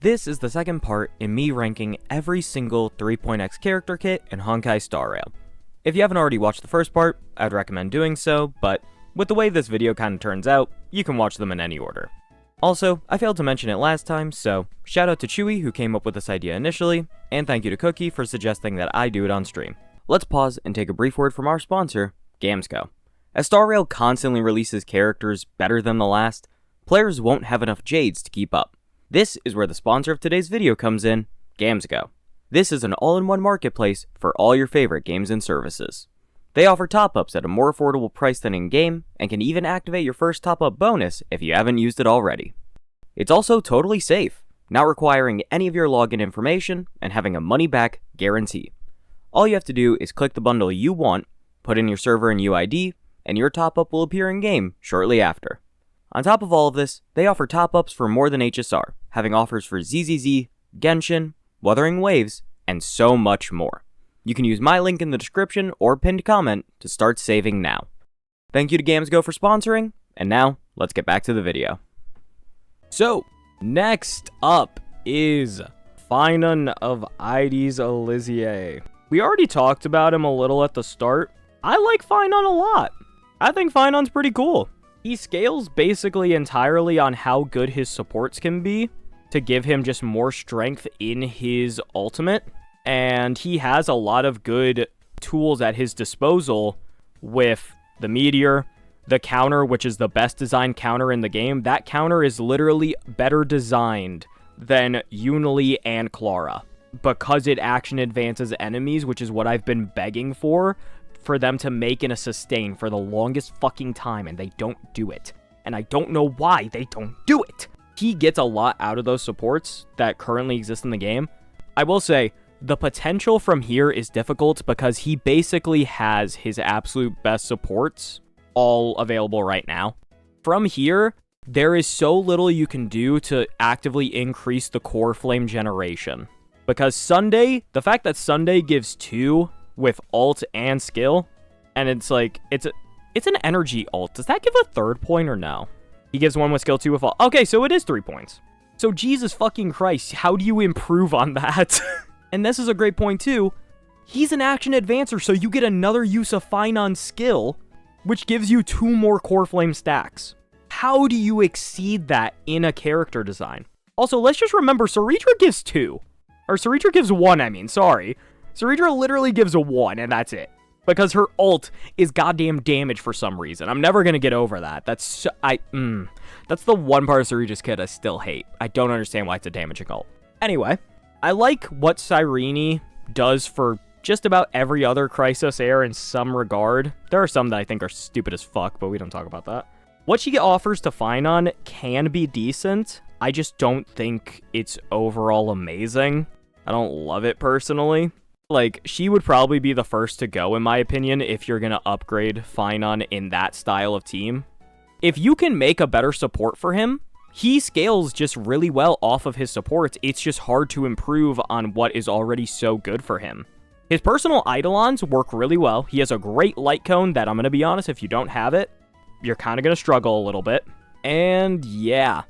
This is the second part in me ranking every single 3.x character kit in Honkai Star Rail. If you haven't already watched the first part, I'd recommend doing so, but with the way this video kinda turns out, you can watch them in any order. Also, I failed to mention it last time, so shout out to Chewy who came up with this idea initially, and thank you to Cookie for suggesting that I do it on stream. Let's pause and take a brief word from our sponsor, Gamesco. As Star Rail constantly releases characters better than the last, players won't have enough Jades to keep up. This is where the sponsor of today's video comes in, Gamesco. This is an all-in-one marketplace for all your favorite games and services. They offer top-ups at a more affordable price than in-game, and can even activate your first top-up bonus if you haven't used it already. It's also totally safe, not requiring any of your login information, and having a money-back guarantee. All you have to do is click the bundle you want, put in your server and UID, and your top-up will appear in-game shortly after. On top of all of this, they offer top-ups for more than HSR, having offers for ZZZ, Genshin, Wuthering Waves, and so much more. You can use my link in the description or pinned comment to start saving now. Thank you to Gamesco for sponsoring, and now, let's get back to the video. So, next up is Feixiao of Ides Elysiae. We already talked about him a little at the start. I like Feixiao a lot. I think Feixiao's pretty cool. He scales basically entirely on how good his supports can be to give him just more strength in his ultimate. And he has a lot of good tools at his disposal with the Meteor, the counter, which is the best designed counter in the game. That counter is literally better designed than Unili and Clara because it action advances enemies, which is what I've been begging for them to make in a sustain for the longest fucking time, and they don't do it. And I don't know why they don't do it. He gets a lot out of those supports that currently exist in the game. I will say, the potential from here is difficult because he basically has his absolute best supports all available right now. From here, there is so little you can do to actively increase the core flame generation. Because Sunday, the fact that Sunday gives 2 with ult and skill, and it's like, it's an energy ult. Does that give a 3rd point or no? He gives 1 with skill, 2 with ult. Okay, so it is 3 points. So Jesus fucking Christ, how do you improve on that? And this is a great point too. He's an action advancer, so you get another use of Feixiao's skill, which gives you 2 more core flame stacks. How do you exceed that in a character design? Also, let's just remember, Cedra gives 2. Or Cedra gives 1, I mean, sorry. Cedra literally gives a 1, and that's it. Because her ult is goddamn damage for some reason. I'm never gonna get over that. That's the one part of Cedra's kit I still hate. I don't understand why it's a damaging ult. Anyway, I like what Saireni does for just about every other Crisis Heir in some regard. There are some that I think are stupid as fuck, but we don't talk about that. What she offers to Feixiao can be decent. I just don't think it's overall amazing. I don't love it personally. Like, she would probably be the first to go, in my opinion, if you're gonna upgrade Feixiao in that style of team. If you can make a better support for him, he scales just really well off of his supports. It's just hard to improve on what is already so good for him. His personal Eidolons work really well. He has a great light cone that, I'm gonna be honest, if you don't have it, you're kind of gonna struggle a little bit. And yeah,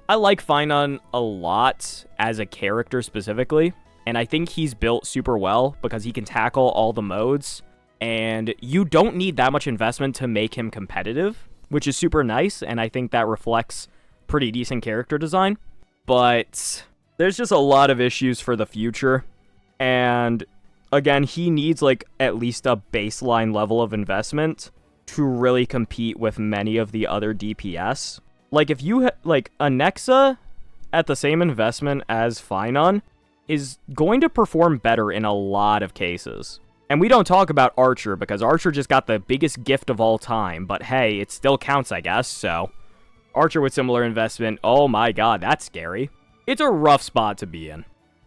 I like Feixiao a lot as a character specifically. And I think he's built super well because he can tackle all the modes. And you don't need that much investment to make him competitive, which is super nice. And I think that reflects pretty decent character design. But there's just a lot of issues for the future. And again, he needs like at least a baseline level of investment to really compete with many of the other DPS. Like if you like a Nexa at the same investment as Feixiao is going to perform better in a lot of cases. And we don't talk about Archer, because Archer just got the biggest gift of all time, but hey, it still counts, I guess, so. Archer with similar investment, oh my god, that's scary. It's a rough spot to be in.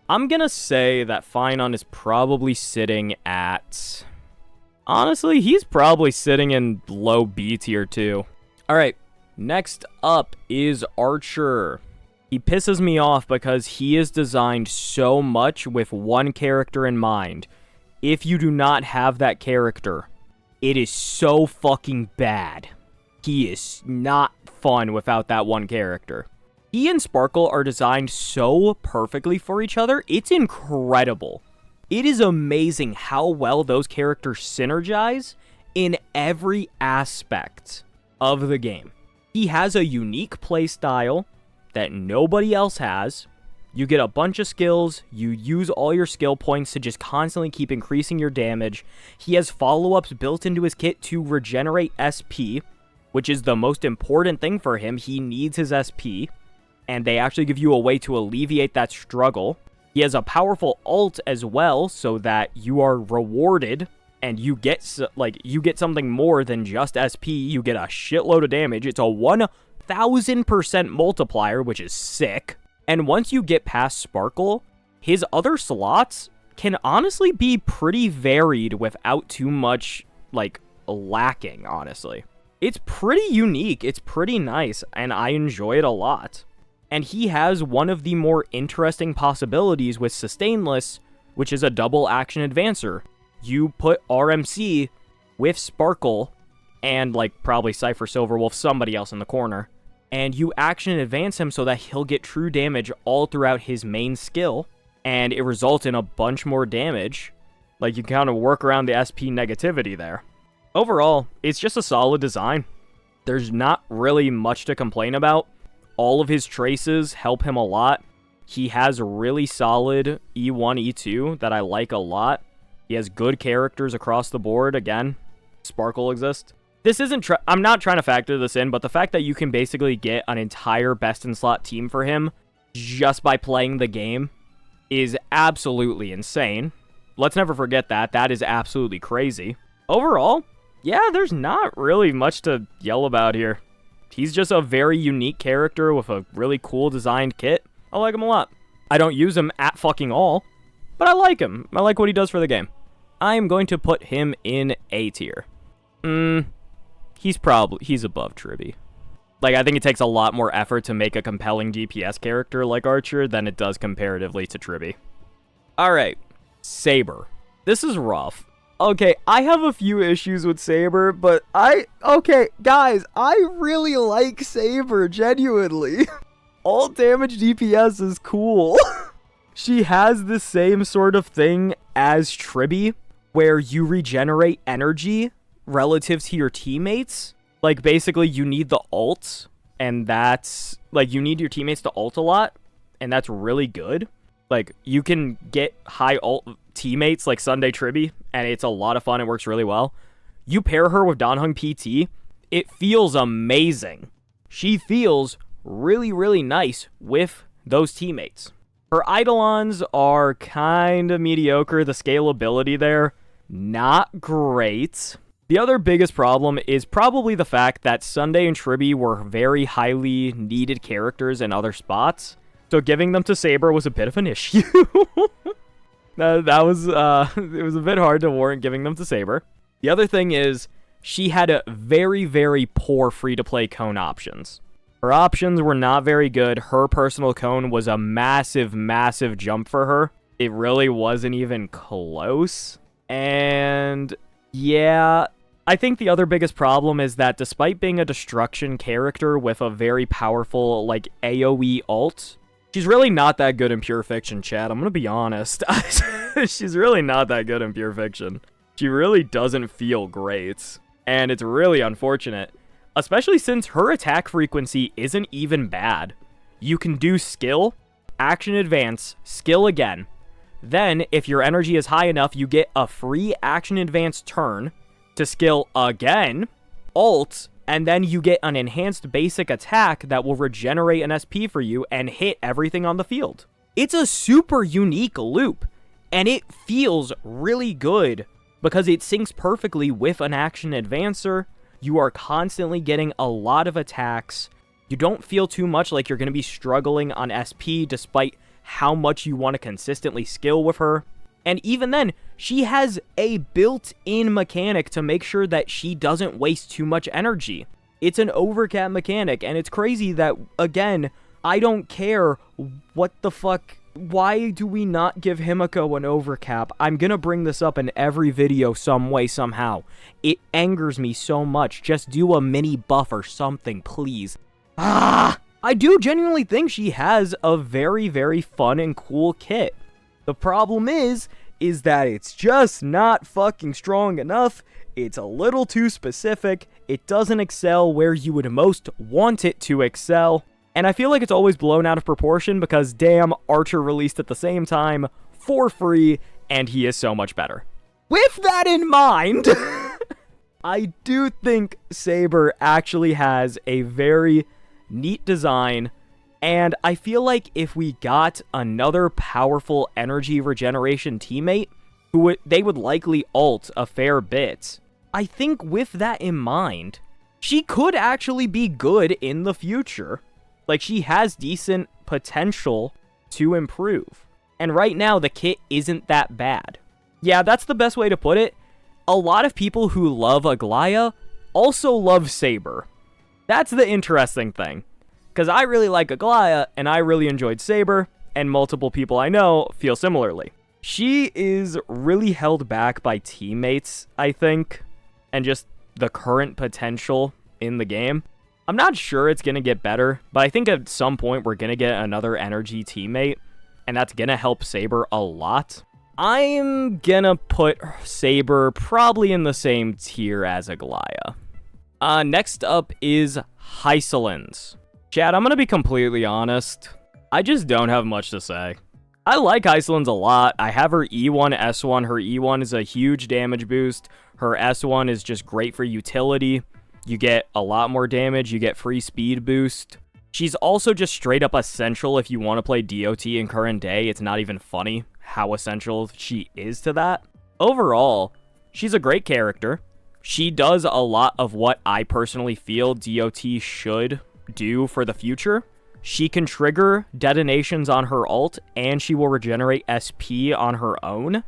I'm gonna say that Feixiao is probably sitting at... Honestly, he's probably sitting in low B tier too. Alright, next up is Archer. He pisses me off because he is designed so much with one character in mind. If you do not have that character, it is so fucking bad. He is not fun without that one character. He and Sparkle are designed so perfectly for each other, it's incredible. It is amazing how well those characters synergize in every aspect of the game. He has a unique playstyle that nobody else has. You get a bunch of skills, you use all your skill points to just constantly keep increasing your damage. He has follow-ups built into his kit to regenerate SP, which is the most important thing for him. He needs his SP, and they actually give you a way to alleviate that struggle. He has a powerful ult as well, so that you are rewarded, and you get something more than just SP. You get a shitload of damage. It's a 1000% multiplier, which is sick. And once you get past Sparkle, his other slots can honestly be pretty varied without too much, lacking, honestly. It's pretty unique, it's pretty nice, and I enjoy it a lot. And he has one of the more interesting possibilities with Sustainless, which is a double action advancer. You put RMC with Sparkle and, probably Cypher Silverwolf, somebody else in the corner, and you action advance him so that he'll get true damage all throughout his main skill, and it results in a bunch more damage. You kind of work around the SP negativity there. Overall, it's just a solid design. There's not really much to complain about. All of his traces help him a lot. He has really solid E1, E2 that I like a lot. He has good characters across the board. Again, Sparkle exists. This isn't... I'm not trying to factor this in, but the fact that you can basically get an entire best-in-slot team for him just by playing the game is absolutely insane. Let's never forget that. That is absolutely crazy. Overall, yeah, there's not really much to yell about here. He's just a very unique character with a really cool designed kit. I like him a lot. I don't use him at fucking all, but I like him. I like what he does for the game. I am going to put him in A tier. He's above Tribby. I think it takes a lot more effort to make a compelling DPS character like Archer than it does comparatively to Tribby. Alright, Saber. This is rough. Okay, I have a few issues with Saber, but okay, guys, I really like Saber, genuinely. All damage DPS is cool. She has the same sort of thing as Tribby, where you regenerate energy relative to your teammates. Basically, you need the ult, and that's, you need your teammates to ult a lot, and that's really good. You can get high ult teammates like Sunday Tribby, and it's a lot of fun. It works really well. You pair her with Dan Heng PT, it feels amazing. She feels really, really nice with those teammates. Her Eidolons are kind of mediocre. The scalability there, not great. The other biggest problem is probably the fact that Sunday and Tribby were very highly needed characters in other spots. So giving them to Saber was a bit of an issue. It was a bit hard to warrant giving them to Saber. The other thing is, she had a very, very poor free-to-play cone options. Her options were not very good. Her personal cone was a massive, massive jump for her. It really wasn't even close. And yeah, I think the other biggest problem is that despite being a destruction character with a very powerful, AoE ult, she's really not that good in Pure Fiction, chat. I'm gonna be honest. She's really not that good in Pure Fiction. She really doesn't feel great. And it's really unfortunate. Especially since her attack frequency isn't even bad. You can do skill, action advance, skill again. Then, if your energy is high enough, you get a free action advance turn to skill again, ult, and then you get an enhanced basic attack that will regenerate an SP for you and hit everything on the field. It's a super unique loop, and it feels really good because it syncs perfectly with an action advancer. You are constantly getting a lot of attacks. You don't feel too much like you're going to be struggling on SP despite how much you want to consistently skill with her. And even then, she has a built-in mechanic to make sure that she doesn't waste too much energy. It's an overcap mechanic, and it's crazy that, again, I don't care what the fuck. Why do we not give Himiko an overcap? I'm gonna bring this up in every video some way, somehow. It angers me so much. Just do a mini buff or something, please. I do genuinely think she has a very, very fun and cool kit. The problem is that it's just not fucking strong enough. It's a little too specific. It doesn't excel where you would most want it to excel. And I feel like it's always blown out of proportion because damn, Archer released at the same time for free, and he is so much better. With that in mind, I do think Saber actually has a very neat design, and I feel like if we got another powerful energy regeneration teammate, they would likely ult a fair bit. I think with that in mind, she could actually be good in the future. Like, she has decent potential to improve. And right now, the kit isn't that bad. Yeah, that's the best way to put it. A lot of people who love Aglaia also love Saber. That's the interesting thing. Because I really like Aglaia, and I really enjoyed Saber, and multiple people I know feel similarly. She is really held back by teammates, I think, and just the current potential in the game. I'm not sure it's going to get better, but I think at some point we're going to get another energy teammate, and that's going to help Saber a lot. I'm going to put Saber probably in the same tier as Aglaia. Next up is Hecelins. Chad, I'm going to be completely honest. I just don't have much to say. I like Hecelins a lot. I have her E1, S1. Her E1 is a huge damage boost. Her S1 is just great for utility. You get a lot more damage. You get free speed boost. She's also just straight up essential if you want to play DOT in current day. It's not even funny how essential she is to that. Overall, she's a great character. She does a lot of what I personally feel DOT should do for the future. She can trigger detonations on her ult, and she will regenerate SP on her own.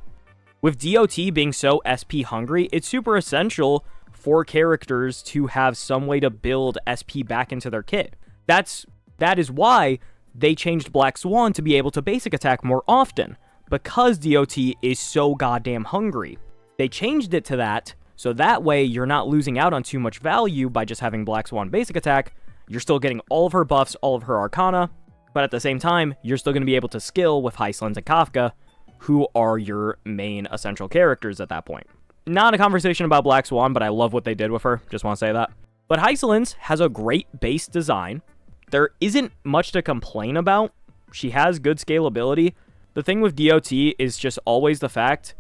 With DOT being so SP hungry, it's super essential for characters to have some way to build SP back into their kit. That is why they changed Black Swan to be able to basic attack more often, because DOT is so goddamn hungry. They changed it to that, so that way you're not losing out on too much value by just having Black Swan basic attack. You're still getting all of her buffs, all of her arcana, but at the same time, you're still going to be able to skill with Hecelins and Kafka, who are your main essential characters at that point. Not a conversation about Black Swan, but I love what they did with her. Just want to say that. But Hecelins has a great base design. There isn't much to complain about. She has good scalability. The thing with DOT is just always the fact,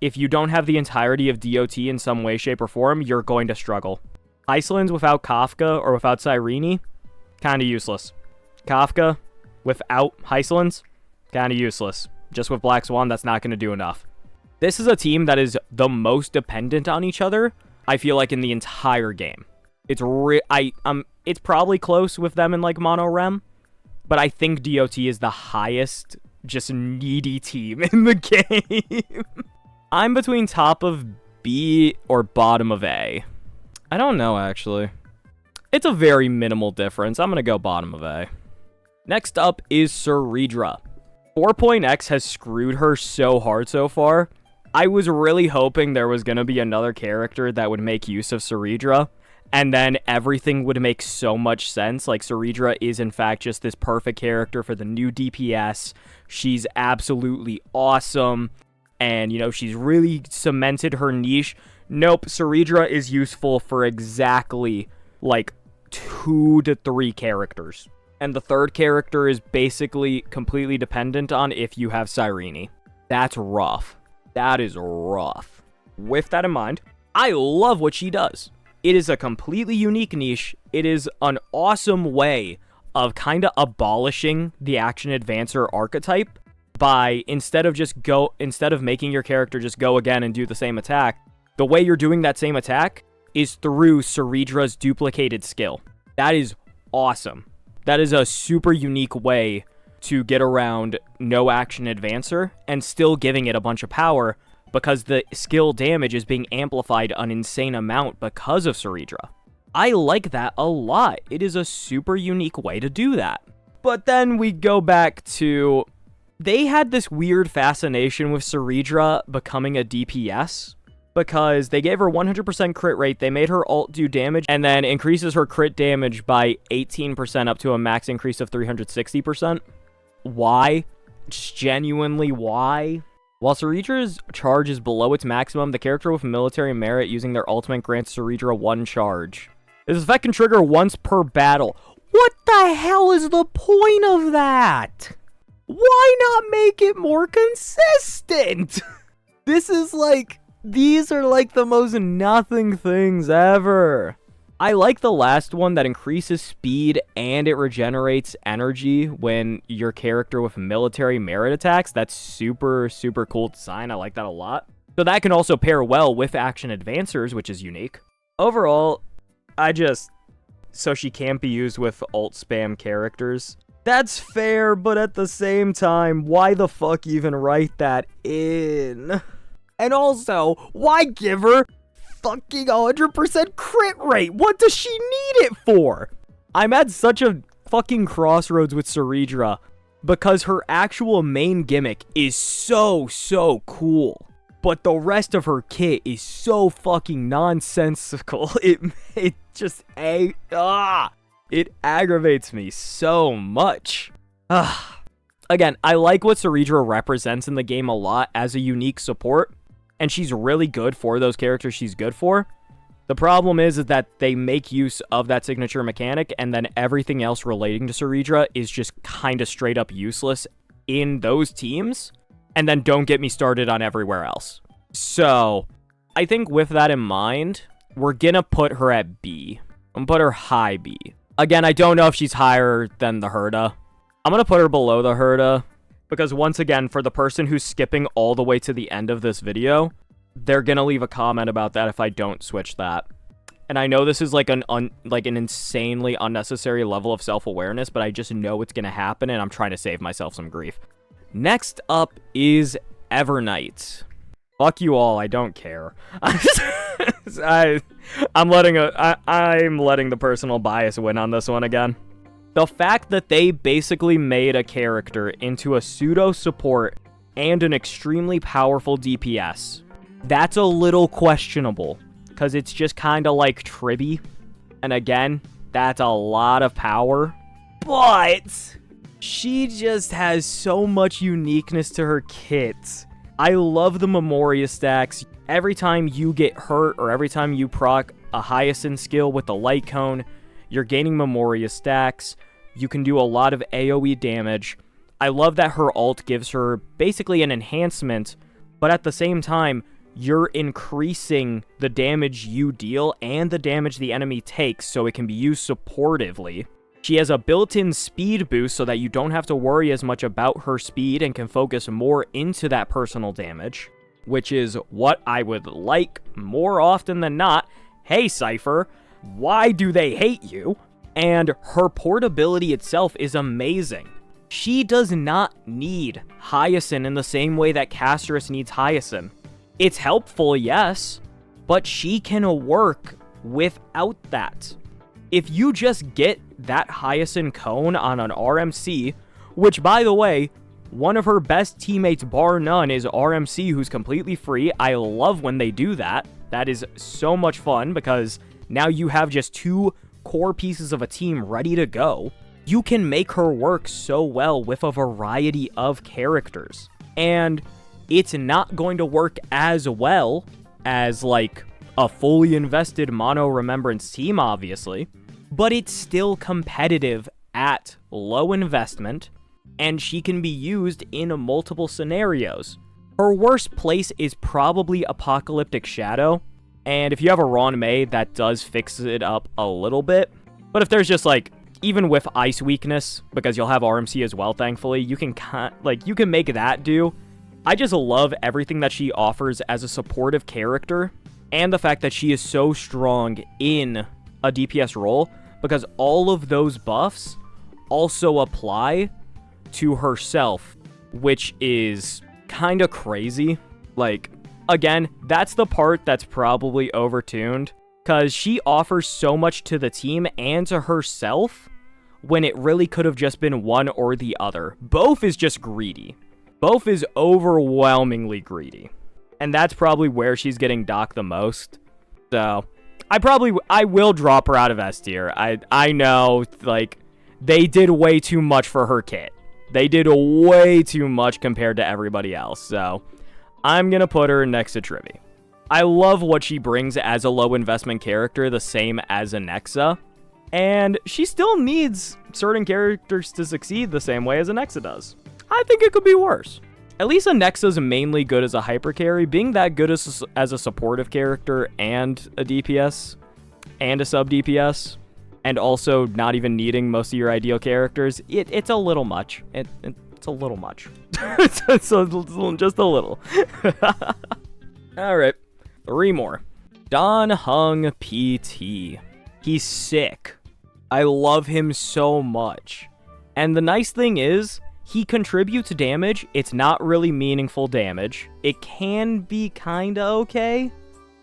if you don't have the entirety of DOT in some way, shape, or form, you're going to struggle. Hecelins without Kafka or without Saireni, kind of useless. Kafka without Hecelins, kind of useless. Just with Black Swan, that's not going to do enough. This is a team that is the most dependent on each other, I feel like, in the entire game. It's probably close with them in like mono rem, but I think DOT is the highest just needy team in the game. I'm between top of B or bottom of A. I don't know, actually. It's a very minimal difference. I'm going to go bottom of A. Next up is Cedra. 4.x has screwed her so hard so far. I was really hoping there was going to be another character that would make use of Cedra, and then everything would make so much sense. Like, Cedra is, in fact, just this perfect character for the new DPS. She's absolutely awesome, and, you know, she's really cemented her niche. Nope, Cedra is useful for exactly, like, 2 to 3 characters. And the third character is basically completely dependent on if you have Saireni. That's rough. That is rough. With that in mind, I love what she does. It is a completely unique niche. It is an awesome way of kind of abolishing the action advancer archetype by instead of making your character just go again and do the same attack, the way you're doing that same attack is through Cedra's duplicated skill. That is awesome. That is a super unique way to get around no action advancer and still giving it a bunch of power, because the skill damage is being amplified an insane amount because of Cedra. I like that a lot. It is a super unique way to do that. But then we go back to, they had this weird fascination with Cedra becoming a DPS, because they gave her 100% crit rate, they made her ult do damage, and then increases her crit damage by 18% up to a max increase of 360%. Why? Just genuinely, why? While Ceridra's charge is below its maximum, the character with military merit using their ultimate grants Cedra 1 charge. This effect can trigger once per battle. What the hell is the point of that? Why not make it more consistent? This is like... These are like the most nothing things ever. I like the last one that increases speed and it regenerates energy when your character with military merit attacks. That's super, super cool design. I like that a lot. So that can also pair well with action advancers, which is unique. Overall, so she can't be used with ult spam characters. That's fair, but at the same time, why the fuck even write that in? And also, why give her fucking 100% crit rate? What does she need it for? I'm at such a fucking crossroads with Cedra because her actual main gimmick is so cool. But the rest of her kit is so fucking nonsensical. It aggravates me so much. Again, I like what Cedra represents in the game a lot as a unique support. And she's really good for those characters she's good for. The problem is that they make use of that signature mechanic, and then everything else relating to Cedra is just kind of straight up useless in those teams. And then don't get me started on everywhere else. So, I think with that in mind, we're gonna put her at B. I'm gonna put her high B. Again, I don't know if she's higher than the Herda. I'm gonna put her below the Herda. Because once again, for the person who's skipping all the way to the end of this video, they're gonna leave a comment about that if I don't switch that. And I know this is like an insanely unnecessary level of self-awareness, but I just know it's gonna happen, and I'm trying to save myself some grief. Next up is Evernight. Fuck you all, I don't care. I'm letting the personal bias win on this one again. The fact that they basically made a character into a pseudo support and an extremely powerful DPS, that's a little questionable, because it's just kind of like Tribby, and again, that's a lot of power, but she just has so much uniqueness to her kit. I love the Memoria stacks. Every time you get hurt or every time you proc a Hyacin skill with the light cone, you're gaining Memoria stacks. You can do a lot of AoE damage. I love that her ult gives her basically an enhancement, but at the same time, you're increasing the damage you deal and the damage the enemy takes, so it can be used supportively. She has a built-in speed boost so that you don't have to worry as much about her speed and can focus more into that personal damage, which is what I would like more often than not. Hey, Cypher, why do they hate you? And her portability itself is amazing. She does not need Hyacin in the same way that Casterus needs Hyacin. It's helpful, yes, but she can work without that. If you just get that Hyacin cone on an RMC, which, by the way, one of her best teammates, bar none, is RMC, who's completely free. I love when they do that. That is so much fun, because now you have just two core pieces of a team ready to go. You can make her work so well with a variety of characters. And it's not going to work as well as, like, a fully invested mono remembrance team, obviously. But it's still competitive at low investment, and she can be used in multiple scenarios. Her worst place is probably Apocalyptic Shadow, and if you have a Ron May, that does fix it up a little bit. But if there's just, like, even with Ice Weakness, because you'll have RMC as well, thankfully, you can make that do. I just love everything that she offers as a supportive character, and the fact that she is so strong in a DPS role, because all of those buffs also apply to herself, which is kind of crazy. Like, again, that's the part that's probably overtuned, because she offers so much to the team and to herself when it really could have just been one or the other. Both is just greedy. Both is overwhelmingly greedy. And that's probably where she's getting docked the most. So, I will drop her out of S tier. I know, like, they did way too much for her kit. They did way too much compared to everybody else. So, I'm gonna put her next to Trivy. I love what she brings as a low investment character, the same as a Nexa. And she still needs certain characters to succeed the same way as a Nexa does. I think it could be worse. At least a Nexa's mainly good as a hyper carry. Being that good as a supportive character and a DPS and a sub DPS, and also not even needing most of your ideal characters, it's a little much. It's a little much. It's just a little. Alright, 3 more. Dan Heng PT. He's sick. I love him so much. And the nice thing is, he contributes damage. It's not really meaningful damage. It can be kinda okay.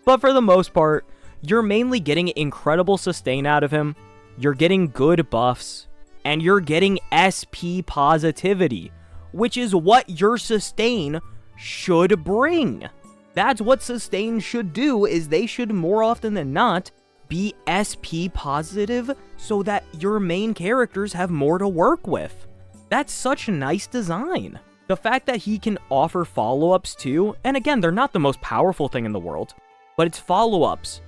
But for the most part, you're mainly getting incredible sustain out of him. You're getting good buffs. And you're getting SP positivity, which is what your sustain should bring. That's what sustain should do, is they should more often than not be SP positive so that your main characters have more to work with. That's such a nice design. The fact that he can offer follow-ups too, and again, they're not the most powerful thing in the world, but it's follow-ups,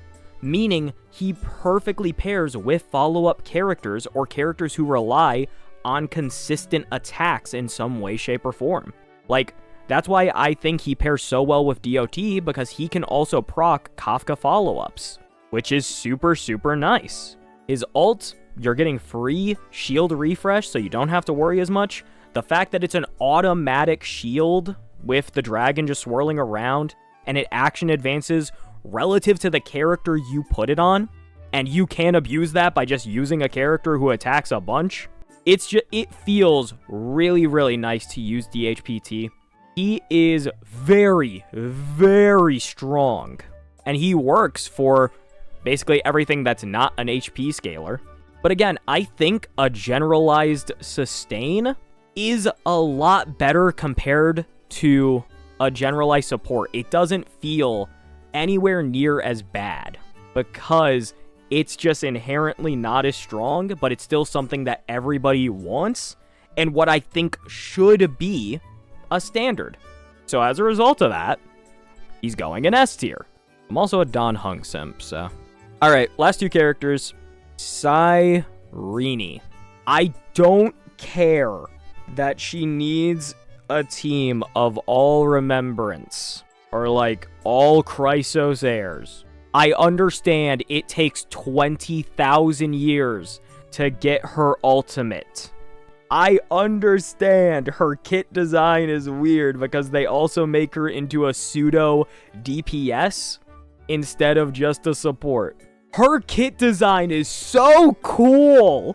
meaning he perfectly pairs with follow-up characters or characters who rely on consistent attacks in some way, shape, or form. Like, that's why I think he pairs so well with DOT, because he can also proc Kafka follow-ups, which is super, super nice. His ult, you're getting free shield refresh, so you don't have to worry as much. The fact that it's an automatic shield with the dragon just swirling around, and it action advances relative to the character you put it on, and you can abuse that by just using a character who attacks a bunch. It feels really, really nice to use DHPT. He is very, very strong, and he works for basically everything that's not an HP scaler. But again, I think a generalized sustain is a lot better compared to a generalized support. It doesn't feel anywhere near as bad because it's just inherently not as strong, but it's still something that everybody wants and what I think should be a standard. So as a result of that, he's going in S tier. I'm also a Dan Heng simp, so. Alright, last 2 characters. Saireni. I don't care that she needs a team of all remembrance or like all Chrysos heirs. I understand it takes 20,000 years to get her ultimate. I understand her kit design is weird because they also make her into a pseudo DPS instead of just a support. Her kit design is so cool!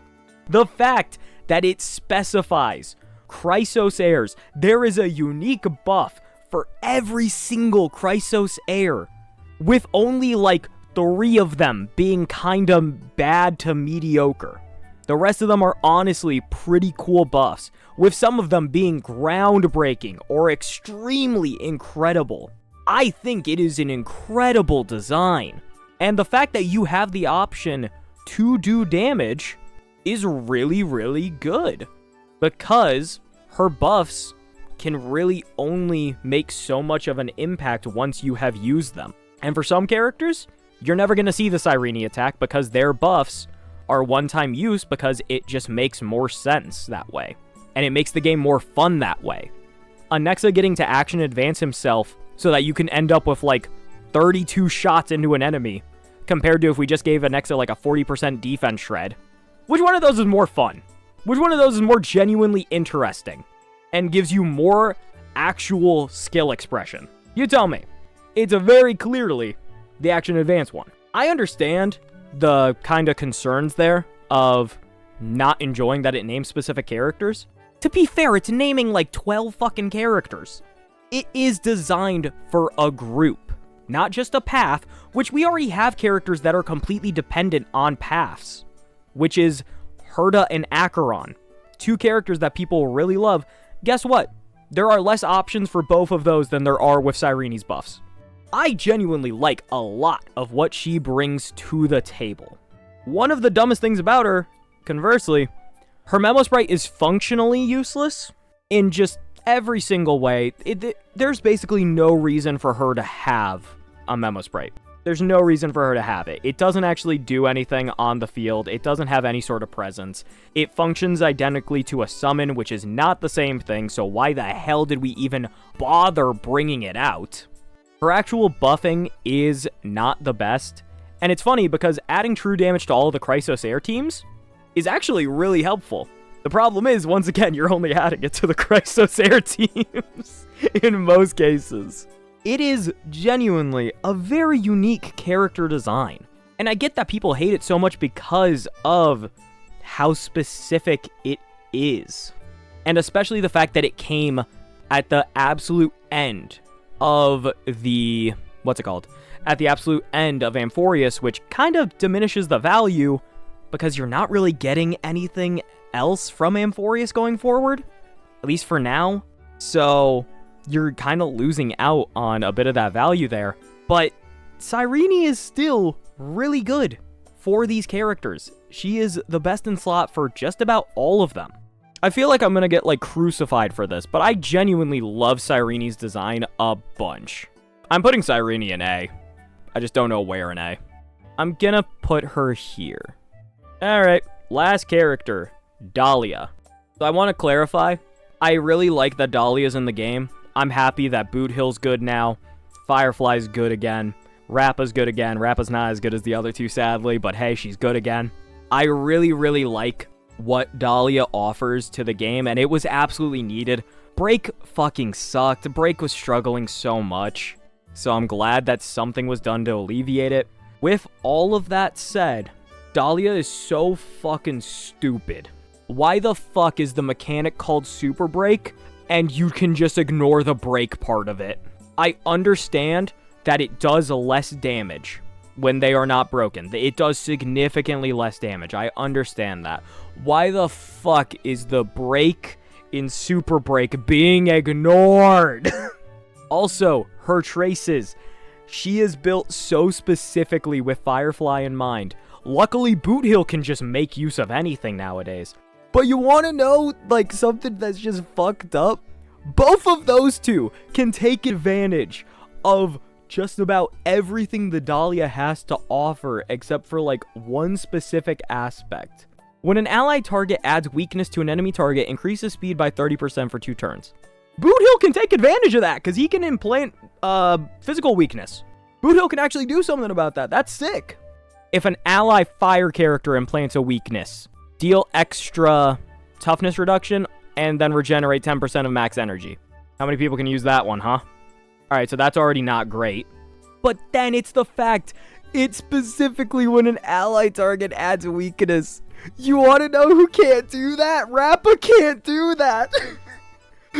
The fact that it specifies Chrysos heirs. There is a unique buff for every single Chrysos heir, with only like 3 of them being kinda bad to mediocre. The rest of them are honestly pretty cool buffs, with some of them being groundbreaking or extremely incredible. I think it is an incredible design. And the fact that you have the option to do damage is really, really good. Because her buffs can really only make so much of an impact once you have used them. And for some characters, you're never going to see the Saireni attack because their buffs are one-time use because it just makes more sense that way. And it makes the game more fun that way. A Nexa getting to action advance himself so that you can end up with like 32 shots into an enemy compared to if we just gave a Nexa like a 40% defense shred. Which one of those is more fun? Which one of those is more genuinely interesting and gives you more actual skill expression? You tell me. It's a very clearly the action advance one. I understand the kind of concerns there of not enjoying that it names specific characters. To be fair, it's naming like 12 fucking characters. It is designed for a group, not just a path, which we already have characters that are completely dependent on paths, which is Herda and Acheron, 2 characters that people really love. Guess what? There are less options for both of those than there are with Saireni's buffs. I genuinely like a lot of what she brings to the table. One of the dumbest things about her, conversely, her Memo Sprite is functionally useless in just every single way. There's basically no reason for her to have a Memo Sprite. There's no reason for her to have it. It doesn't actually do anything on the field. It doesn't have any sort of presence. It functions identically to a summon, which is not the same thing, so why the hell did we even bother bringing it out? Her actual buffing is not the best, and it's funny because adding true damage to all of the Chrysos Air teams is actually really helpful. The problem is, once again, you're only adding it to the Chrysos Air teams in most cases. It is genuinely a very unique character design. And I get that people hate it so much because of how specific it is. And especially the fact that it came at the absolute end of the... At the absolute end of Amphorius, which kind of diminishes the value because you're not really getting anything else from Amphorius going forward. At least for now. So you're kind of losing out on a bit of that value there. But Saireni is still really good for these characters. She is the best in slot for just about all of them. I feel like I'm gonna get like crucified for this, but I genuinely love Saireni's design a bunch. I'm putting Saireni in A. I just don't know where in A. I'm gonna put her here. Alright, last character, Dalia. So I want to clarify, I really like that Dalia's in the game. I'm happy that Boot Hill's good now, Firefly's good again, Rappa's good again. Rappa's not as good as the other two, sadly, but hey, she's good again. I really, really like what Dalia offers to the game, and it was absolutely needed. Break fucking sucked. Break was struggling so much, so I'm glad that something was done to alleviate it. With all of that said, Dalia is so fucking stupid. Why the fuck is the mechanic called Super Break, and you can just ignore the break part of it? I understand that it does less damage when they are not broken. It does significantly less damage. I understand that. Why the fuck is the break in Super Break being ignored? Also, her traces. She is built so specifically with Firefly in mind. Luckily, Boot Hill can just make use of anything nowadays. But you want to know, like, something that's just fucked up? Both of those two can take advantage of just about everything the Dalia has to offer, except for, like, one specific aspect. When an allied target adds weakness to an enemy target, increases speed by 30% for 2 turns. Boot Hill can take advantage of that, because he can implant, physical weakness. Boot Hill can actually do something about that. That's sick. If an ally fire character implants a weakness, deal extra toughness reduction, and then regenerate 10% of max energy. How many people can use that one, huh? Alright, so that's already not great. But then it's the fact, it's specifically when an ally target adds a weakness. You want to know who can't do that? Rappa can't do that.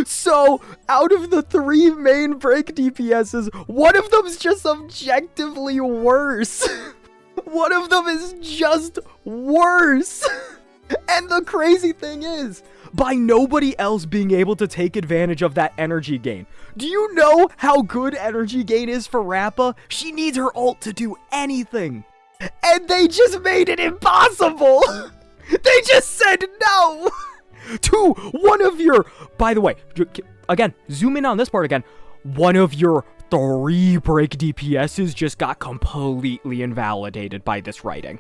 So, out of the 3 main break DPSs, one of them's just objectively worse. One of them is just worse. And the crazy thing is, by nobody else being able to take advantage of that energy gain. Do you know how good energy gain is for Rappa? She needs her ult to do anything. And they just made it impossible. They just said no to one of your... By the way, again, zoom in on this part again. One of your 3 break DPSs just got completely invalidated by this writing.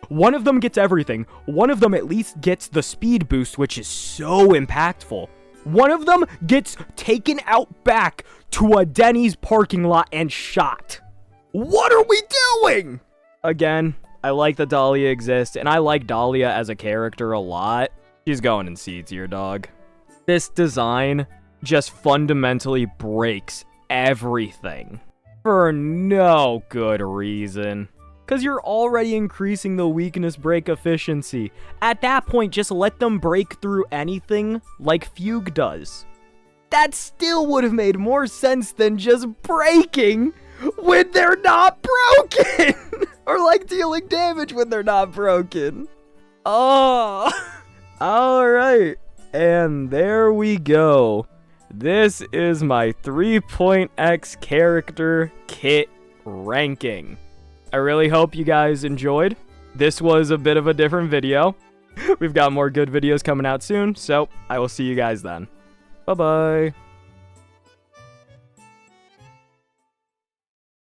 One of them gets everything. One of them at least gets the speed boost, which is so impactful. One of them gets taken out back to a Denny's parking lot and shot. What are we doing? Again, I like that Dalia exists, and I like Dalia as a character a lot. She's going in C tier, dog. This design just fundamentally breaks everything for no good reason. Because you're already increasing the weakness break efficiency. At that point, just let them break through anything like Fugue does. That still would have made more sense than just breaking when they're not broken. Or like dealing damage when they're not broken. Oh, alright. And there we go. this is my 3.x character kit ranking. I really hope you guys enjoyed. This was a bit of a different video. We've got more good videos coming out soon, so I will see you guys then. Bye-bye.